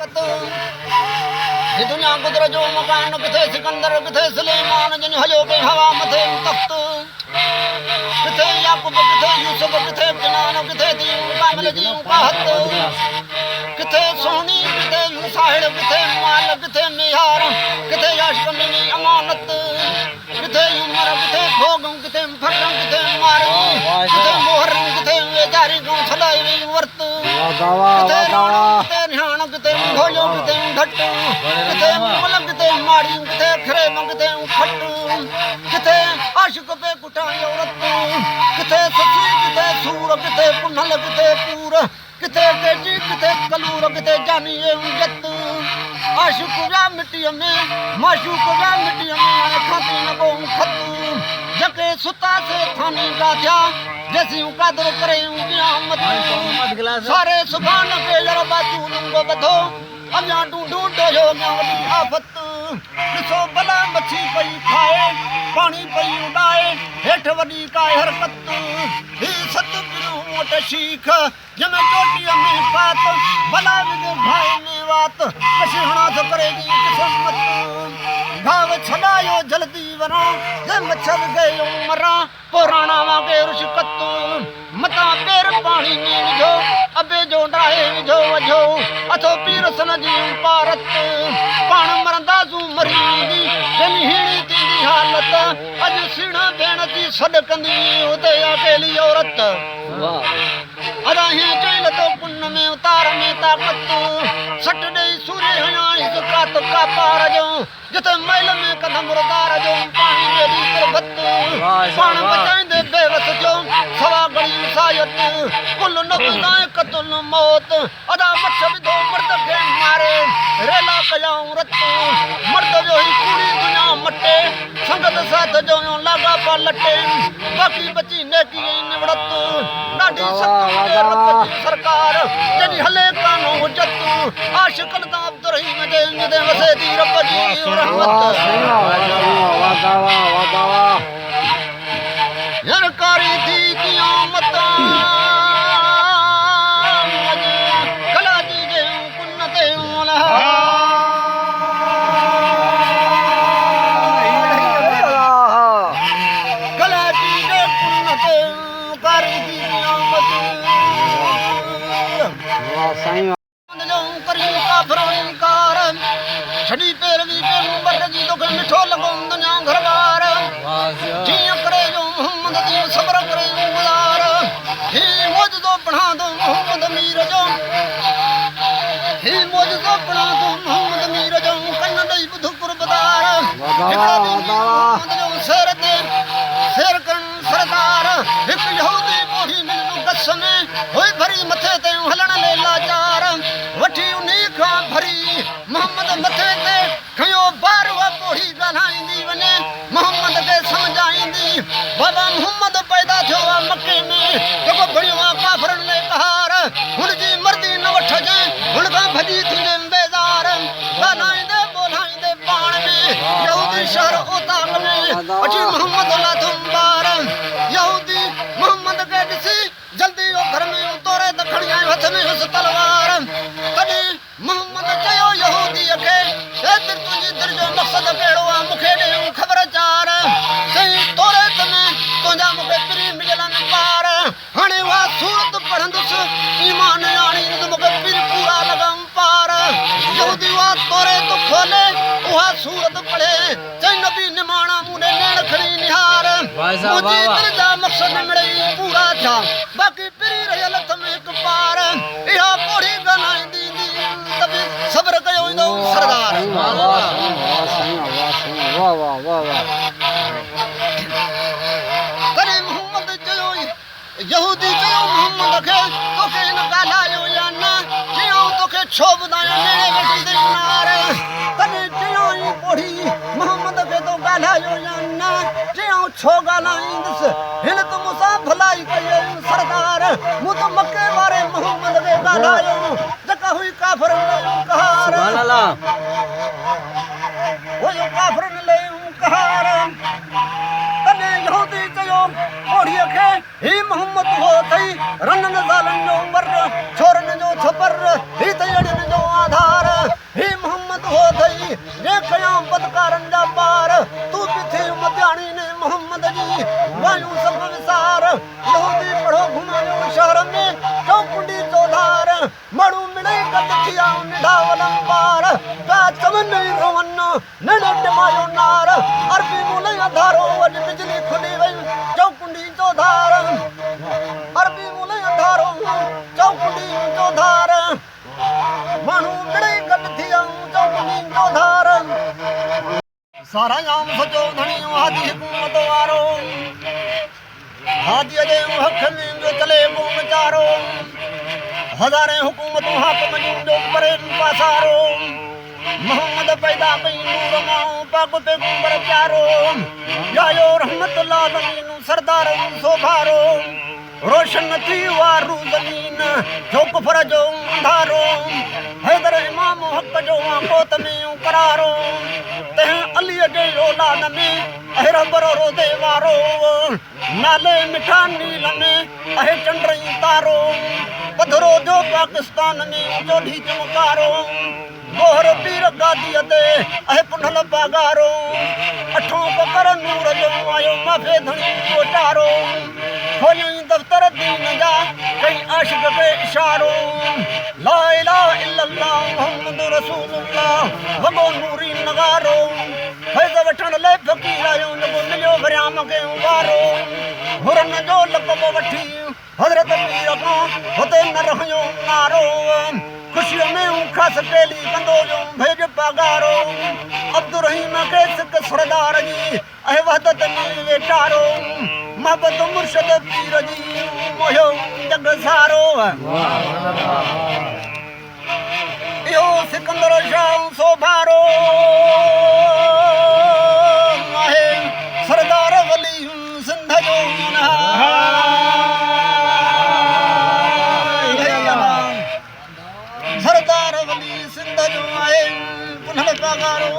औरत ये दुनिया गुजर जो मकान किथे सिकंदर किथे सुलेमान जिन हलो के हवा मथे तख्त किथे याकूब किथे यूसुफ किथे कनान किथे दीन कामल जी का हत किथे सोनी किथे साहिल किथे माल किथे मिहार किथे याशक मिनी अमानत किथे उमर किथे भोग किथे फरम किथे मार किथे मोहर किथे जारी को छलाई वर्त किथे राणा किथे न्याण किथे ढोलो किथे घट किथे मलक किथे माड़ी किथे खरे मंगते खट किथे आशिक पे कुटाई औरत किथे सची किथे सूर किथे पुनल किथे पूर किथे तेजी किथे कलूर किथे जानी जत आशिक व्या मिट्टी में माशूक व्या मिट्टी में खाती न को खत जके सुता से थानी का था जैसी कादर करे कियामत सारे सुभान के जरबा तू बधो अञा ढूंढो न्यावली आफत ॾिसो भला मच्छी पई खाए पानी पई उॾाए हेठि वॾी काए हरकत ही सत पिरूं वटि शीख जंहिंमें चोटीअ में पात भला विझ भाई में वात कशी हणा थो करे जी क़िस्मत घाव छॾायो जल्दी वञो जे मच्छर गयो मरां पोइ राणा वांगे रुशकत मतां पेर पाणी में विझो अबे जो डाहे विझो वझो अथो पीर सन जी पारत पाण मरंदासूं मरी वेंदी जंहिंजी हीणी थींदी हालत अॼु सिण भेण जी सॾ कंदी उते अकेली औरत अदा हीअं चई लथो कुन में उतार में ताक़त सट ॾेई सूर्य हयाईं ज़कात का पार जो जिथे मैल में कदम मुर्दार जो पाणी में ॾी तिरबत पाण बचाईंदे बेवस जो सवा घड़ी सायत कुल नफ़्ज़ाए क़त्ल मौत अदा मछ विधो मर्द खे मारे रेला कयाऊं रत मर्द जो ही पूरी दुनिया मटे संगत साथ जो लागा पा लटे बाक़ी बची नेकी निवड़त ॾाढी सख़्त रब जी सरकार जॾहिं हले कानो हुजत आशिक़नि तां अब्दुर्रहीम जे वसे थी रब जी कारी थी क़यामत कला जी जे कुन ते कला जी जे कुन ते कारी थी क़यामत करी काफ़िरनि कार छड़ी पैरवी पे मुबर जी तोखे मिठो लॻो दुनिया घरवार जीअं करे जो मोहम्मद जी सब्र करे गुज़ार ही मौजज़ो पढ़ा दो मोहम्मद मीर जो ही मौजज़ो पढ़ा दो मोहम्मद मीर जो कन ॾेई ॿुध कुर्बदार मोहम्मद जो शेर ते शेर करण सरदार हिकु यहूदी मोही मिलू गस में हुई भरी मथे ते हलण ले लाचार वठी उन्ही खां भरी मोहम्मद मथे ते खयो बार वा पोड़ी ॻाल्हाईंदी वञे मोहम्मद खे सम्झाईंदी बाबा मोहम्मद पैदा थियो आहे मके में जेको भरियो आहे काफ़िरनि में कहार हुनजी मर्दी न वठजांइ हुन खां भॼी थींदे बेज़ार ॻाल्हाईंदे ॿोलाईंदे पाण में यहूदी शहर ओताक में अची मोहम्मद लाथुम ॿार यहूदी मोहम्मद खे ॾिसी जल्दी घर में तोरे त खणी आयो हथ में हुस तलवार तॾहिं मोहम्मद चयो यहूदीअ खे हे दिलि तुंहिंजी दिलि जो मक़सदु कहिड़ो आहे मूंखे ॾियो ख़बर चार सही तोरे त में तुंहिंजा मूंखे पिरी मिलियल आहिनि ॿार हाणे उहा सूरत पढ़ंदुसि ईमान आणींदुसि मूंखे पिरी पूरा लॻम पार यहूदी उहा तोरे त खोले उहा सूरत पढ़े चई नबी निमाणा मूं ॾे नेण खणी निहार मुंहिंजी दिलि जा मक़सद मिड़ई पूरा थिया बाक़ी पिरी रहियल हथ में हिकु पार इहा पोड़ी ॻाल्हाईंदी सब्र कयो ईंदो सरदार तॾहिं मोहम्मद चयो यहूदी चयो मोहम्मद खे तोखे हिन ॻाल्हायो या न चयऊं तोखे छो ॿुधायां नेड़े वेठी ते नार तॾहिं चयऊं पोड़ी मोहम्मद खे तो ॻाल्हायो या न चयऊं छो ॻाल्हाईंदुसि हिन त मूंसां भलाई कई सरदार मूं त मके वारे मोहम्मद खे ॻाल्हायो जेका हुई काफ़िरनि लाइ कहार हुयो काफ़िरनि लाइ कहार तॾहिं यहूदी चयो पोड़ीअ खे ही मोहम्मद हो अथई रननि ज़ालनि जो मर्द छोरनि जो छपर ही त अहिड़ियुनि जो आधार जे कयां बदकारनि जा पार तूं किथे मध्याणी ने मोहम्मद जी वायूं सभु विसार लोधी पढ़ो घुमायो शहर में चौकुंडी चौधार माण्हू मिले गॾु थिया निढा वलंबार पिया चवनि रोवन नंढो टिमायो नार अरबी मुले अंधारो अॼु बिजली खुली वई चौकुंडी चौधार अरबी मुले अंधारो चौकुंडी चौधार माण्हू मिले गॾु थिया चौकुंडी चौधार सारा आम सचो धणी हादी हुकूमत वारो हादीअ जे हक़ में जो चले को वीचारो हज़ारे हुकूमतूं हाकम जो परे पासारो मोहम्मद पैदा कई नूर मां पाक पैगंबर प्यारो यायो रहमत लालमीन सरदार सोभारो रोशन थी वारू ज़मीन जो कुफर जो अंधारो हैदर इमाम हक़ जो कोत में करारो तंहिं अलीअ जे औलाद में अहिड़ा बरो रोदे वारो नाले मिठा नील में आहे चंडई तारो पधरो जो पाकिस्तान में चोढी चमकारो गोहर पीर गादीअ ते आहे पुंढल पागारो अठों पकर नूर जो आयो माफ़े धणी कोटारो खोलियई दफ़्तर दीन जा कई आशिक़ खे इशारो ला इलाहा इल्लल्लाह मुहम्मद रसूलुल्लाह वॻो नूरी नगारो फैज़ वठण लाइ फ़क़ीर आयो लॻो मिलियो वरियाम खे वारो हुरन जो लक़ब वठी हज़रत पीर खां हुते न रहियो नारो ख़ुशीअ में ख़ासि पेली कंदो जो भेज पगारो अब्दुर्रहीम खे सिक सरदार जी ऐं वहदत में वेठारो महबत मुर्शद पीर जी मोयो जग सारो इहो सिकंदर शाह सोभारो आहे सरदार वली सिंध जो सरदार वली सिंध जो आहे पुनल पगारो